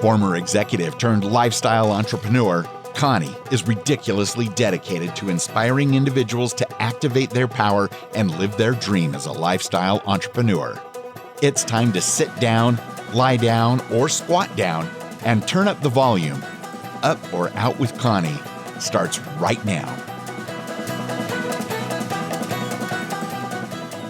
Former executive turned lifestyle entrepreneur, Connie is ridiculously dedicated to inspiring individuals to activate their power and live their dream as a lifestyle entrepreneur. It's time to sit down, lie down, or squat down and turn up the volume. Up or Out with Connie starts right now.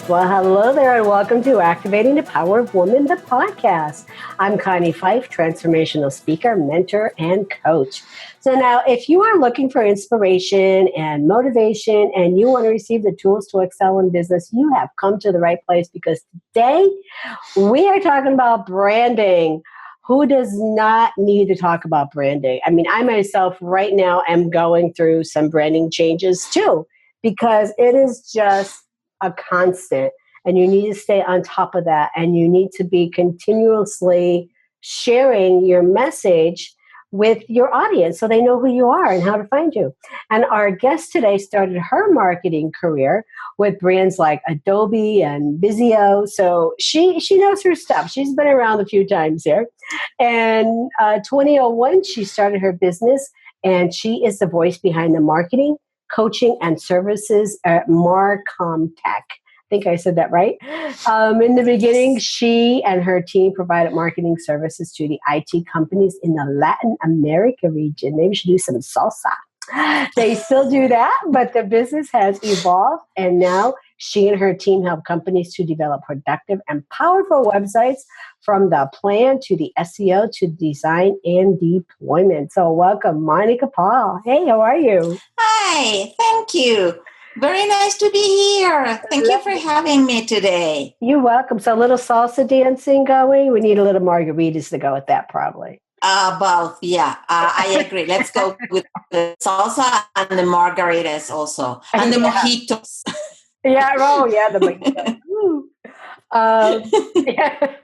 Well, hello there, and welcome to Activating the Power of Women, the podcast. I'm Connie Pheiff, transformational speaker, mentor, and coach. So now, if you are looking for inspiration and motivation, and you want to receive the tools to excel in business, you have come to the right place, because today we are talking about branding. Who does not need to talk about branding? I mean, I myself right now am going through some branding changes too, because it is just a constant, and you need to stay on top of that, and you need to be continuously sharing your message with your audience so they know who you are and how to find you. And our guest today started her marketing career with brands like Adobe and Vizio, so she knows her stuff. She's been around a few times here. And 2001, she started her business, and she is the voice behind the marketing, coaching, and services at Marcom Tech. I think I said that right. In the beginning, she and her team provided marketing services to the IT companies in the Latin America region. Maybe we should do some salsa. They still do that, but the business has evolved, and now she and her team help companies to develop productive and powerful websites, from the plan to the SEO to design and deployment. So welcome, Monica Paul. Hey, how are you? Hi, thank you. Very nice to be here. Thank you for having me today. You're welcome. So a little salsa dancing going? We need a little margaritas to go with that, probably. Both, yeah. I agree. Let's go with the salsa and the margaritas also. And the mojitos. Yeah, oh yeah, the mojitos. Yeah.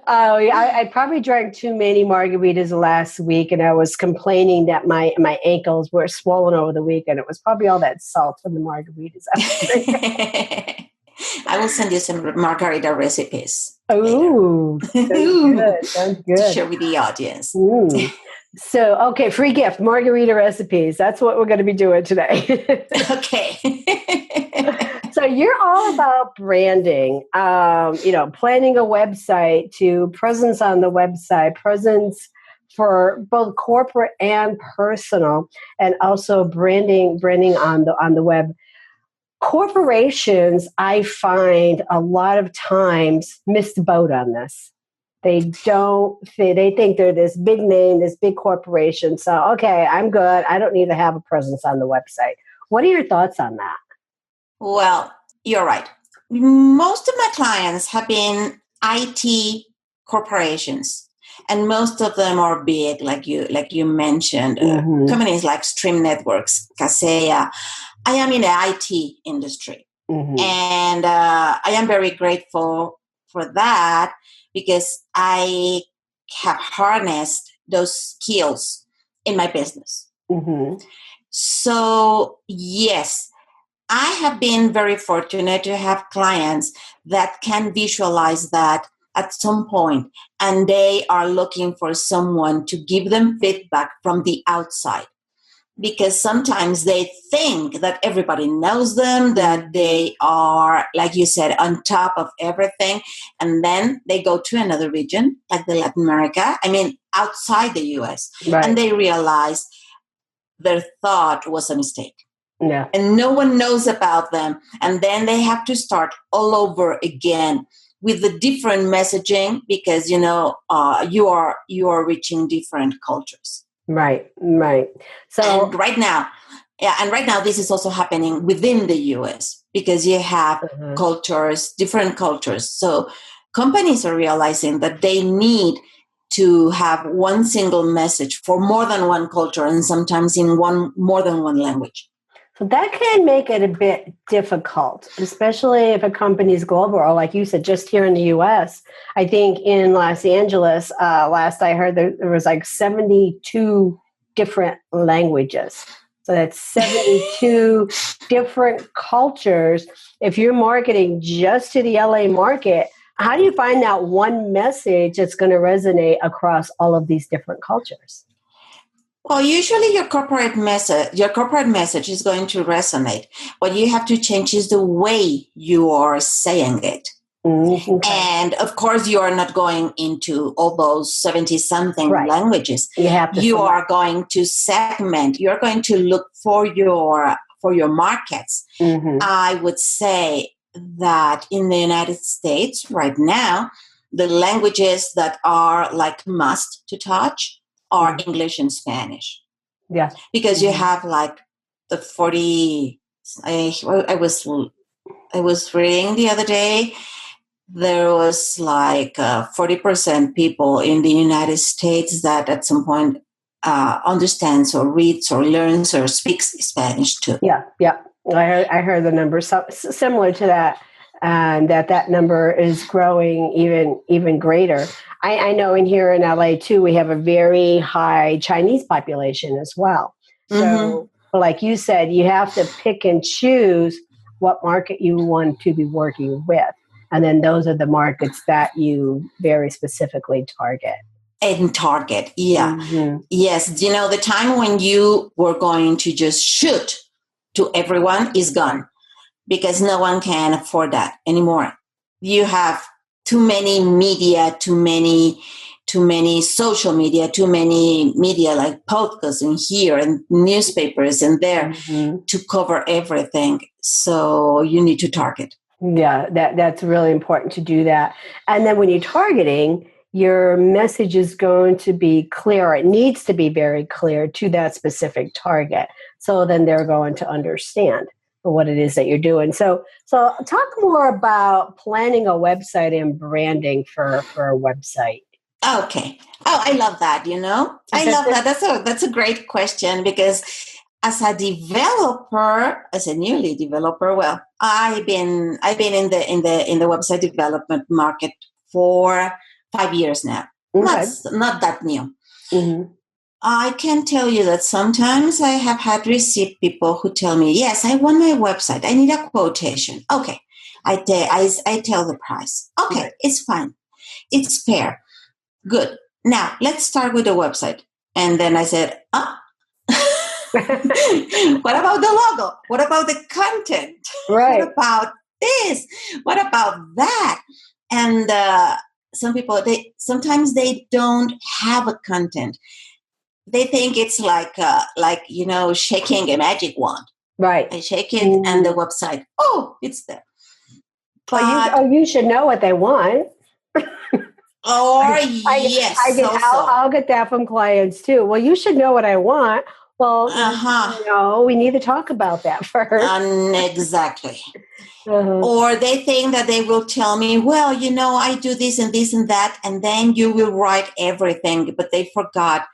Oh, yeah, I probably drank too many margaritas last week, and I was complaining that my ankles were swollen over the week, and it was probably all that salt from the margaritas. I will send you some margarita recipes. Ooh, sounds good. Sounds good. To share with the audience. So, okay, free gift, margarita recipes. That's what we're going to be doing today. Okay. So you're all about branding, planning a website, to presence on the website, presence for both corporate and personal, and also branding on the web. Corporations, I find a lot of times, miss the boat on this. They think they're this big name, this big corporation. So, okay, I'm good. I don't need to have a presence on the website. What are your thoughts on that? Well, you're right. Most of my clients have been IT corporations, and most of them are big, like you mentioned, companies like Stream Networks, Kaseya. I am in the IT industry, and I am very grateful for that, because I have harnessed those skills in my business. So, yes, I have been very fortunate to have clients that can visualize that at some point, and they are looking for someone to give them feedback from the outside, because sometimes they think that everybody knows them, that they are, like you said, on top of everything, and then they go to another region, like the Latin America, outside the US, right, and they realize their thought was a mistake. Yeah. And no one knows about them. And then they have to start all over again with the different messaging, because, you are reaching different cultures. Right. So and right now, this is also happening within the US, because you have different cultures. So companies are realizing that they need to have one single message for more than one culture, and sometimes in more than one language. So that can make it a bit difficult, especially if a company is global, or like you said, just here in the U.S. I think in Los Angeles, last I heard, there was like 72 different languages. So that's 72 different cultures. If you're marketing just to the LA market, How do you find out one message that's going to resonate across all of these different cultures? Well, usually your corporate message is going to resonate. What you have to change is the way you are saying it. Okay. And of course, you are not going into all those 70-something languages. You are going to segment. You're going to look for your markets. I would say that in the United States right now, the languages that are like must to touch are English and Spanish. Yeah. Because you have like the 40, I was reading the other day, there was like 40% people in the United States that at some point understands or reads or learns or speaks Spanish too. Yeah. I heard the number similar to that, and that number is growing even greater. I know here in LA too, we have a very high Chinese population as well. So, like you said, you have to pick and choose what market you want to be working with. And then those are the markets that you very specifically target. And target, yeah. Yes, the time when you were going to just shoot to everyone is gone because no one can afford that anymore. You have too many media, too many social media, too many media like podcasts and here and newspapers and there to cover everything. So you need to target. Yeah, that's really important to do that. And then when you're targeting, your message is going to be clear. It needs to be very clear to that specific target. So then they're going to understand what it is that you're doing. So talk more about planning a website and branding for a website. Okay. Oh, I love that, I love that. That's a great question because as a newly developer, well, I've been in the website development market for 5 years now. Okay. Not that new. I can tell you that sometimes I have had received people who tell me, yes, I want my website. I need a quotation. Okay. I tell the price. Okay. It's fine. It's fair. Good. Now let's start with the website. And then I said, what about the logo? What about the content? Right. What about this? What about that? And some people, sometimes they don't have a content. They think it's like shaking a magic wand. Right. I shake it and the website, it's there. But you should know what they want. I'll get that from clients too. Well, you should know what I want. Well, no, we need to talk about that first. Exactly. Or they think that they will tell me, well, I do this and this and that, and then you will write everything. But they forget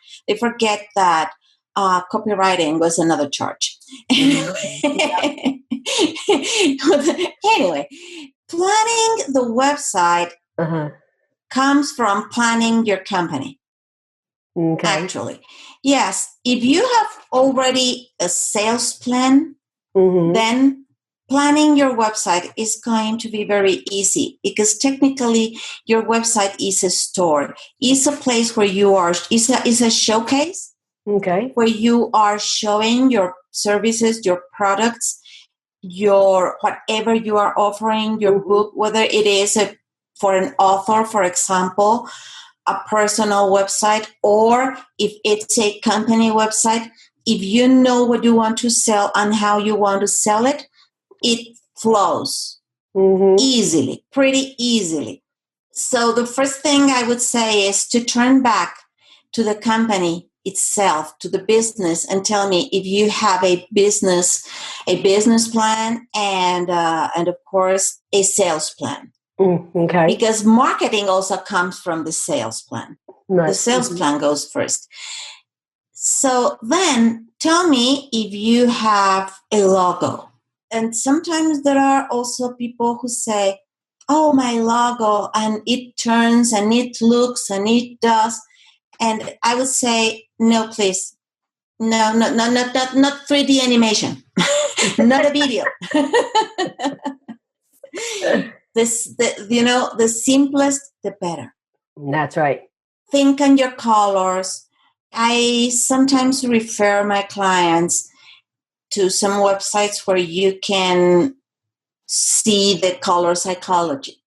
that copywriting was another charge. Anyway, planning the website comes from planning your company. Okay. Actually, yes. If you have already a sales plan, then planning your website is going to be very easy because technically your website is a store. It's a place where you are, is a showcase. Okay. Where you are showing your services, your products, your whatever you are offering, your book, whether it is for an author, for example, a personal website, or if it's a company website, if you know what you want to sell and how you want to sell it, it flows easily, pretty easily. So the first thing I would say is to turn back to the company itself, to the business, and tell me if you have a business plan and of course a sales plan. Okay. Because marketing also comes from the sales plan. Right. The sales plan goes first. So then tell me if you have a logo. And sometimes there are also people who say, oh, my logo, and it turns and it looks and it does. And I would say, no, please. No, not 3D animation. Not a video. The simplest, the better. That's right. Think on your colors. I sometimes refer my clients to some websites where you can see the color psychology,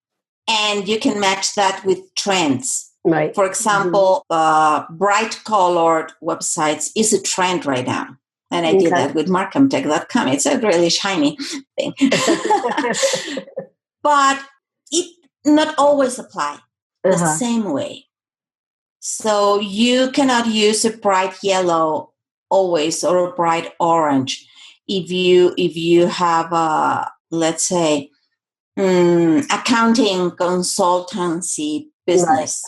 and you can match that with trends. Right. For example, bright colored websites is a trend right now. And I did that with markemtech.com. It's a really shiny thing. But it not always apply the same way. So you cannot use a bright yellow always or a bright orange. If you have let's say accounting consultancy business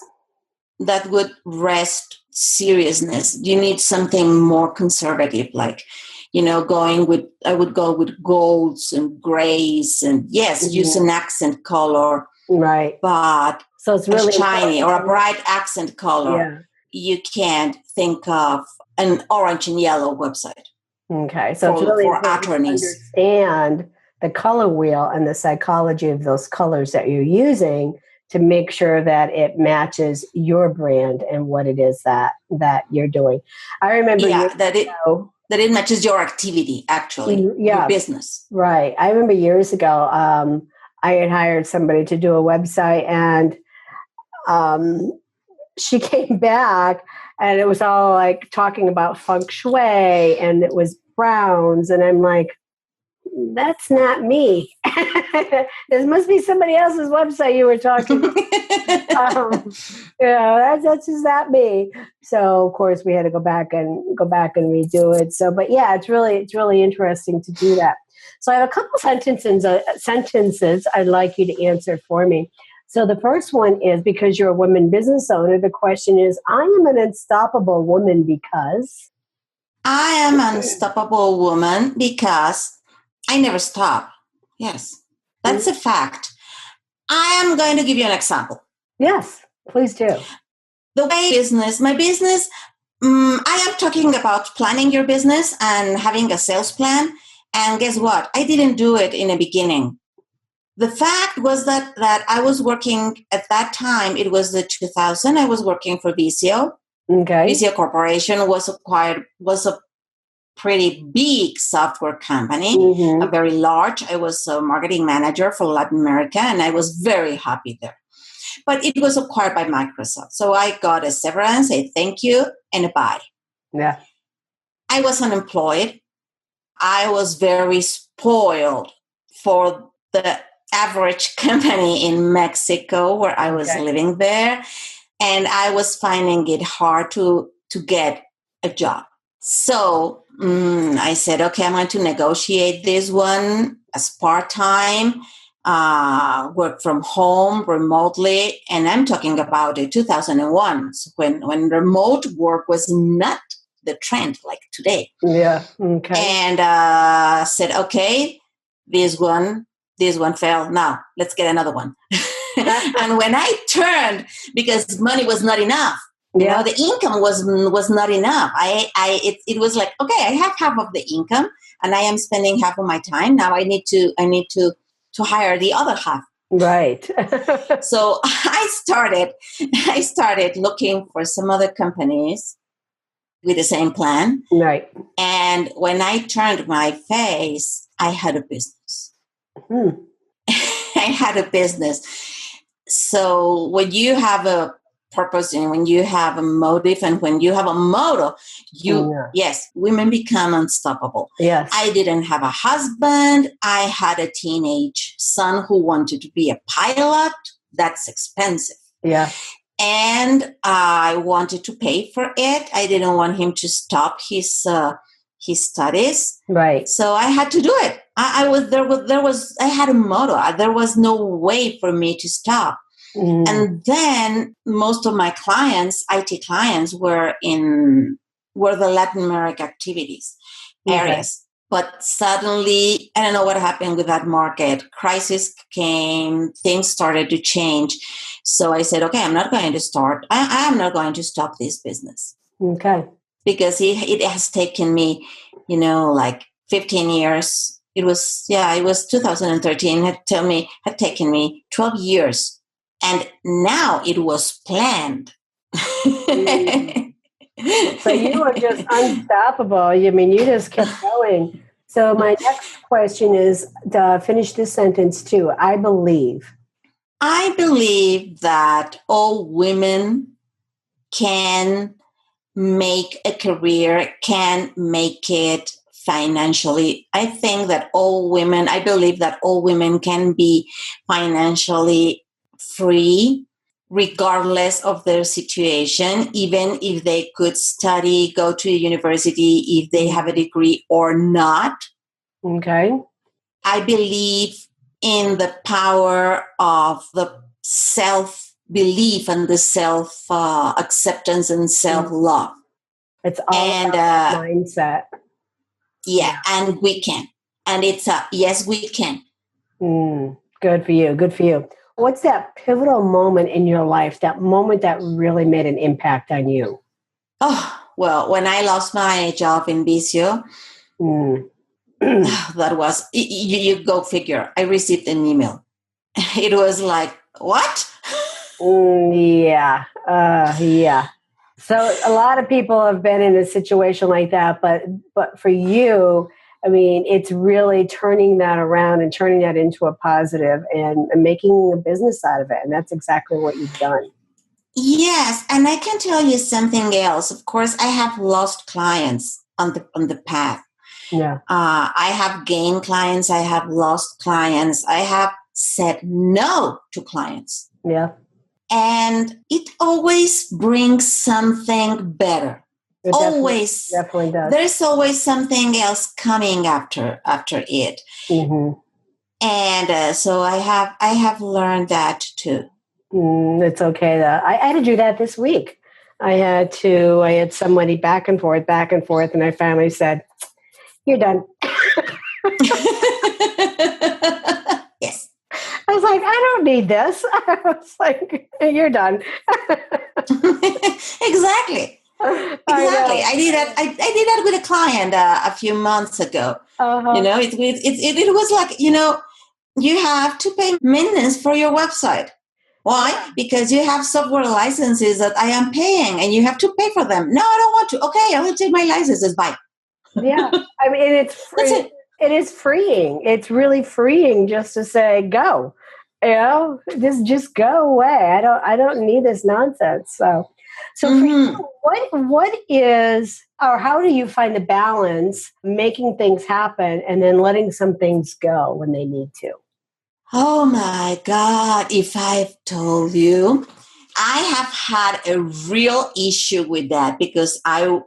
that would rest seriousness, you need something more conservative, like I would go with golds and grays, and use an accent color, right? But so it's really shiny or a bright accent color. You can't think of an orange and yellow website. Okay, so it's really important to understand the color wheel and the psychology of those colors that you're using to make sure that it matches your brand and what it is that you're doing. I remember that it matches your activity, actually, your business. Right. I remember years ago, I had hired somebody to do a website, and she came back, and it was all like talking about feng shui, and it was browns, and I'm like, that's not me. This must be somebody else's website you were talking about. That's just not me. So of course we had to go back and redo it. So, but it's really interesting to do that. So I have a couple sentences I'd like you to answer for me. So the first one is, because you're a woman business owner, the question is, I am an unstoppable woman because? I am an unstoppable woman because I never stop. Yes, that's a fact. I am going to give you an example. Yes, please do. My business, I am talking about planning your business and having a sales plan. And guess what? I didn't do it in the beginning. The fact was that I was working at that time. It was the 2000. I was working for Visio. Okay. Visio Corporation was a pretty big software company, a very large. I was a marketing manager for Latin America, and I was very happy there. But it was acquired by Microsoft. So I got a severance, a thank you, and a bye. Yeah. I was unemployed. I was very spoiled for the average company in Mexico where I was living there. And I was finding it hard to get a job. So I said, okay, I'm going to negotiate this one as part-time, work from home remotely. And I'm talking about 2001, when remote work was not the trend like today. Yeah. Okay. And said, okay, this one fell. Now let's get another one. And when I turned, because money was not enough, the income was not enough. It was like, okay, I have half of the income, and I am spending half of my time. Now I need to hire the other half. Right. So I started looking for some other companies with the same plan. Right. And when I turned my face, I had a business. I had a business. So when you have a purpose and when you have a motive and when you have a motto, women become unstoppable. Yes. I didn't have a husband. I had a teenage son who wanted to be a pilot. That's expensive. Yeah. And I wanted to pay for it. I didn't want him to stop his studies. Right. So I had to do it. I had a motto. There was no way for me to stop. And then most of my clients, IT clients, were the Latin America activities areas. But suddenly, I don't know what happened with that market. Crisis came, things started to change. So I said, okay, I'm not going to start. I am not going to stop this business. Okay. Because it has taken me, like 15 years It was 2013. Had taken me 12 years, and now it was planned. So you were just unstoppable. I mean, you just kept going. So my next question is to finish this sentence too. I believe that all women can make a career, can make it financially. I believe that all women can be financially free regardless of their situation, even if they could study, go to a university, if they have a degree or not. Okay. I believe in the power of the self-belief and the self-acceptance and self-love. It's all about mindset. Yeah, and we can. And it's yes, we can. Good for you. Good for you. What's that pivotal moment in your life, that moment that really made an impact on you? Oh, well, when I lost my job in Visio, that was, you go figure. I received an email. It was like, what? Yeah. So a lot of people have been in a situation like that, but for you, I mean, it's really turning that around and turning that into a positive and making a business out of it. And that's exactly what you've done. Yes. And I can tell you something else. Of course, I have lost clients on the path. Yeah. I have gained clients. I have lost clients. I have said no to clients. Yeah. And it always brings something better. It always definitely does. There's always something else coming after it. Mm-hmm. And so I have learned that too. It's okay though. I had to do that this week. I had somebody back and forth, and I finally said, "You're done." Yes. I was like, I don't need this. I was like, "You're done." Exactly. I did that. I did that with a client a few months ago. Uh-huh. You know, it was like, you know, you have to pay maintenance for your website. Why? Because you have software licenses that I am paying, and you have to pay for them. No, I don't want to. Okay, I will take my licenses. Bye. Yeah, I mean, it's free. That's it. It is freeing. It's really freeing just to say go. You know, just go away. I don't need this nonsense. So for you, what is, or how do you find the balance making things happen and then letting some things go when they need to? Oh my God! If I've told you, I have had a real issue with that because I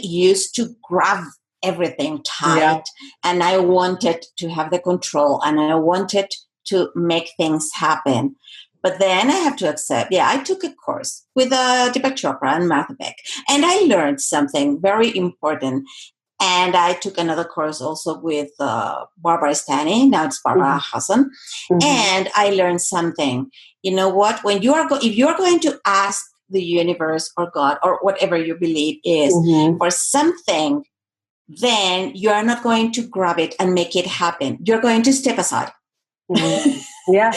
used to grab everything tight, and I wanted to have the control, and I wanted to make things happen. But then I have to accept, I took a course with Deepak Chopra and Martha Beck, and I learned something very important. And I took another course also with Barbara Stanny. Now it's Barbara Hassan. And I learned something. You know what? When if you are going to ask the universe or God or whatever you believe is for something, then you are not going to grab it and make it happen. You're going to step aside. Yeah.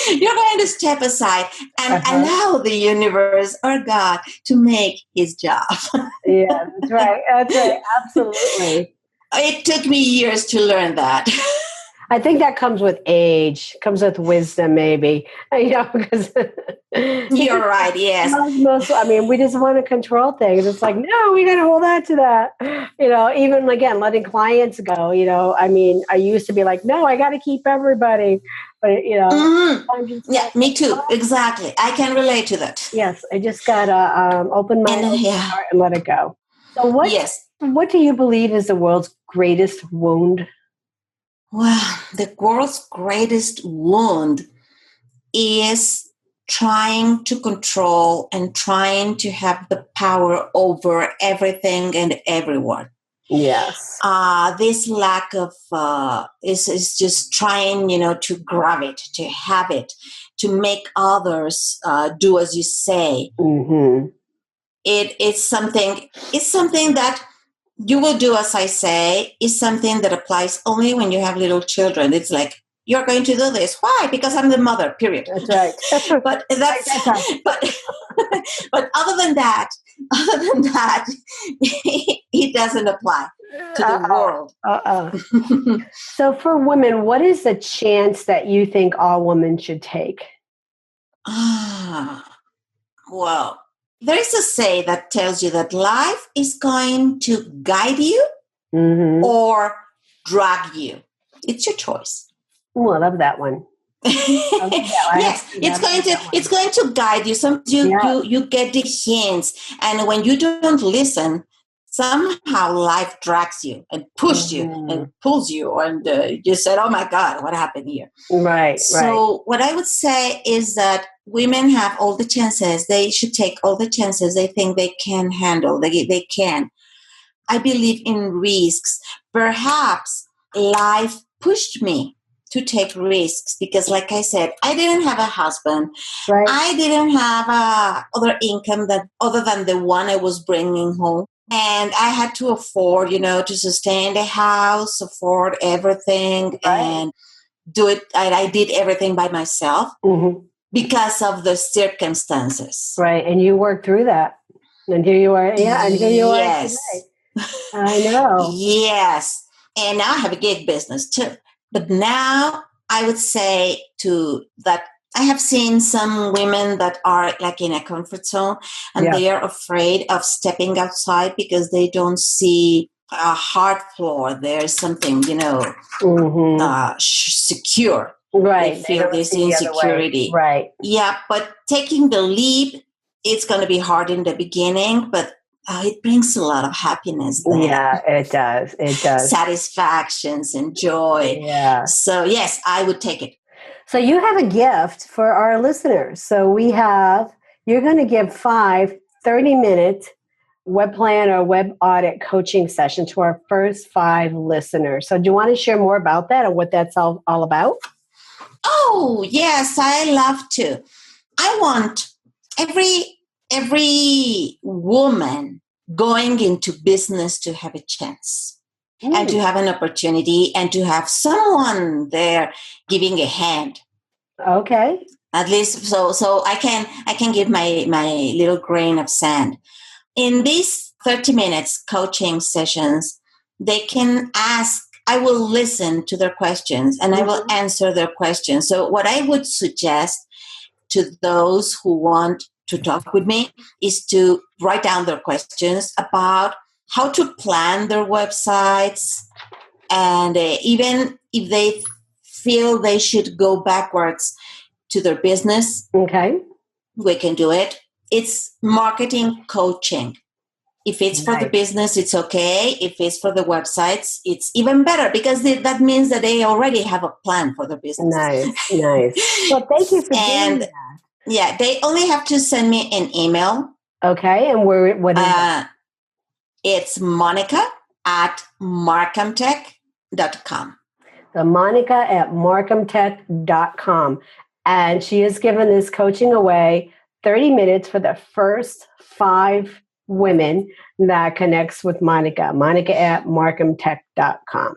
You're going to step aside and allow the universe or God to make his job. Yeah, that's right. That's right. Absolutely. It took me years to learn that. I think that comes with age, comes with wisdom, maybe. You know, because you're right. Yes. I mean, we just want to control things. It's like, no, we got to hold on to that. You know, even again, letting clients go. You know, I mean, I used to be like, no, I got to keep everybody. But you know, yeah, me too. Exactly. I can relate to that. Yes, I just gotta open my heart and let it go. So, what do you believe is the world's greatest wound? Well, the world's greatest wound is trying to control and trying to have the power over everything and everyone. Yes. This lack of is just trying, you know, to grab it, to have it, to make others do as you say. Mm-hmm. It's something that you will do as I say is something that applies only when you have little children. It's like, you're going to do this. Why? Because I'm the mother, period. That's right. but but other than that, it doesn't apply to the world. So for women, what is the chance that you think all women should take? Well, there is a say that tells you that life is going to guide you or drag you. It's your choice. Oh, I love that one. Yes, it's going to guide you. You get the hints, and when you don't listen, somehow life drags you and pushes you and pulls you, and you said, "Oh my God, what happened here?" Right. So what I would say is that women have all the chances. They should take all the chances they think they can handle. They can. I believe in risks. Perhaps life pushed me to take risks because, like I said, I didn't have a husband. Right. I didn't have other income other than the one I was bringing home. And I had to afford, to sustain the house, afford everything, and do it. I did everything by myself because of the circumstances. Right. And you worked through that. And here you are. Yeah. And here you are today. I know. Yes. And now I have a gig business too. But now I would say that I have seen some women that are like in a comfort zone and they are afraid of stepping outside because they don't see a hard floor. There's something, secure. Right. They feel this insecurity. Right. Yeah. But taking the leap, it's going to be hard in the beginning, but it brings a lot of happiness then. Yeah, it does. It does. Satisfactions and joy. Yeah. So, yes, I would take it. So you have a gift for our listeners. So you're going to give 5 30-minute web plan or web audit coaching sessions to our first 5 listeners. So do you want to share more about that and what that's all about? Oh, yes, I love to. I want every woman going into business to have a chance and to have an opportunity and to have someone there giving a hand. Okay. At least so I can give my little grain of sand. In these 30 minutes coaching sessions, they can ask, I will listen to their questions and I will answer their questions. So what I would suggest to those who want to talk with me is to write down their questions about how to plan their websites, and even if they feel they should go backwards to their business, we can do it. It's marketing coaching. If it's for the business, it's okay. If it's for the websites, it's even better because that means that they already have a plan for the business. Nice. Well, thank you for doing that. Yeah, they only have to send me an email. Okay, and what is it? It's Monica@markhamtech.com. So Monica@markhamtech.com. And she has given this coaching away 30 minutes for the first 5 women that connects with Monica. Monica@markhamtech.com.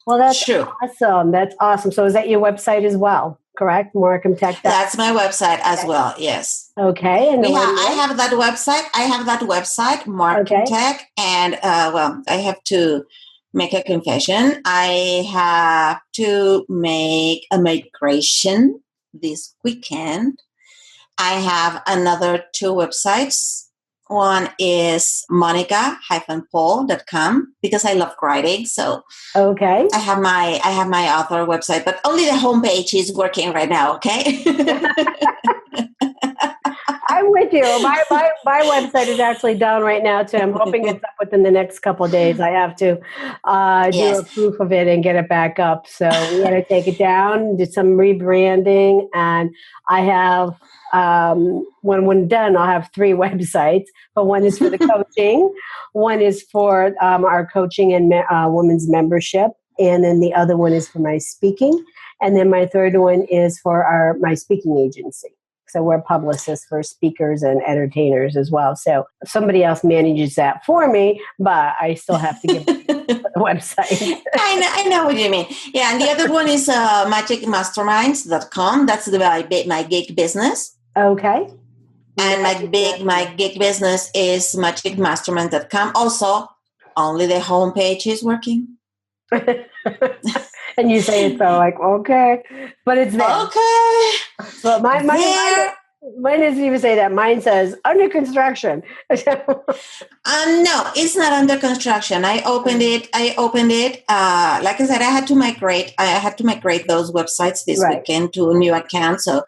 Well, that's awesome. That's awesome. So is that your website as well? Correct? Markhamtech.com. That's my website as well. Yes. Okay. And I have that website. Markham Tech. And I have to make a confession. I have to make a migration this weekend. I have another 2 websites. One is monica-paul.com because I love writing. So I have my author website, but only the homepage is working right now. Okay. I'm with you. My website is actually down right now too. I'm hoping it's up within the next couple of days. I have to do a proof of it and get it back up. So we got to take it down, do some rebranding, and I have. When done, I'll have 3 websites, but one is for the coaching, one is for our coaching and women's membership, and then the other one is for my speaking, and then my third one is for my speaking agency. So we're publicists for speakers and entertainers as well. So somebody else manages that for me, but I still have to give the website. I know what you mean. Yeah, and the other one is magicmasterminds.com. That's my gig business. Okay. And my gig business is magicmastermind.com. Also, only the homepage is working. And you say it so like, okay, but it's there. Okay. But mine doesn't even say that. Mine says under construction. No, it's not under construction. I opened it. Like I said, I had to migrate those websites this weekend to a new account. So,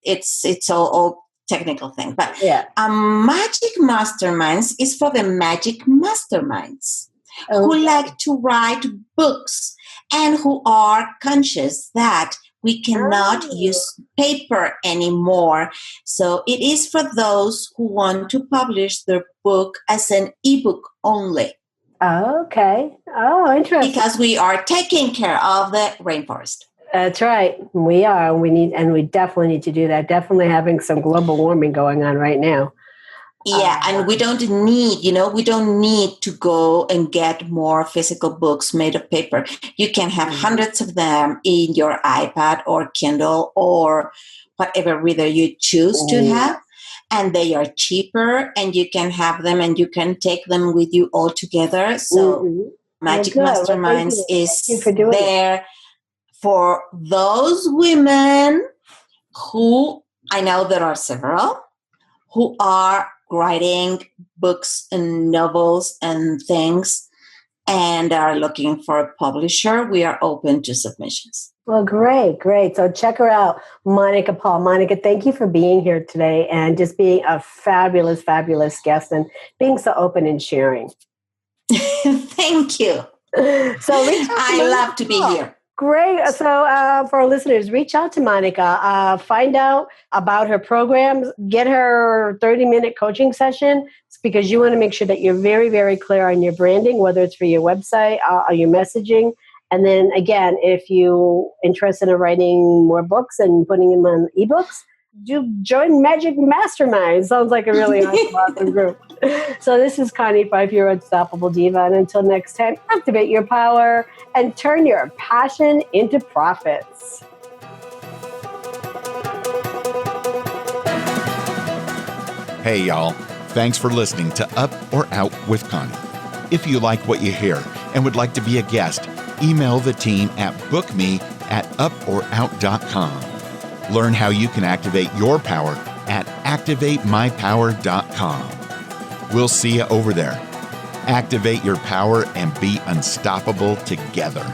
it's all technical thing. But Magic Masterminds is for the magic masterminds who like to write books and who are conscious that we cannot use paper anymore. So it is for those who want to publish their book as an ebook only. Okay. Oh, interesting. Because we are taking care of the rainforest. That's right. We are. We definitely need to do that. Definitely having some global warming going on right now. Yeah, and we don't need to go and get more physical books made of paper. You can have hundreds of them in your iPad or Kindle or whatever reader you choose to have. And they are cheaper, and you can have them and you can take them with you all together. So Magic Masterminds is there for those women who, I know there are several, who are writing books and novels and things and are looking for a publisher. We are open to submissions. Well, great. So check her out, Monica Paul. Monica, thank you for being here today and just being a fabulous, fabulous guest and being so open and sharing. Thank you. So I love to be here. Great. So for our listeners, reach out to Monica, find out about her programs, get her 30-minute coaching session. It's because you want to make sure that you're very, very clear on your branding, whether it's for your website or your messaging. And then again, if you're interested in writing more books and putting them on ebooks, join Magic Mastermind. Sounds like a really awesome group. So this is Connie Pheiff, your Unstoppable Diva. And until next time, activate your power and turn your passion into profits. Hey, y'all. Thanks for listening to Up or Out with Connie. If you like what you hear and would like to be a guest, email the team at bookme@uporout.com. Learn how you can activate your power at activatemypower.com. We'll see you over there. Activate your power and be unstoppable together.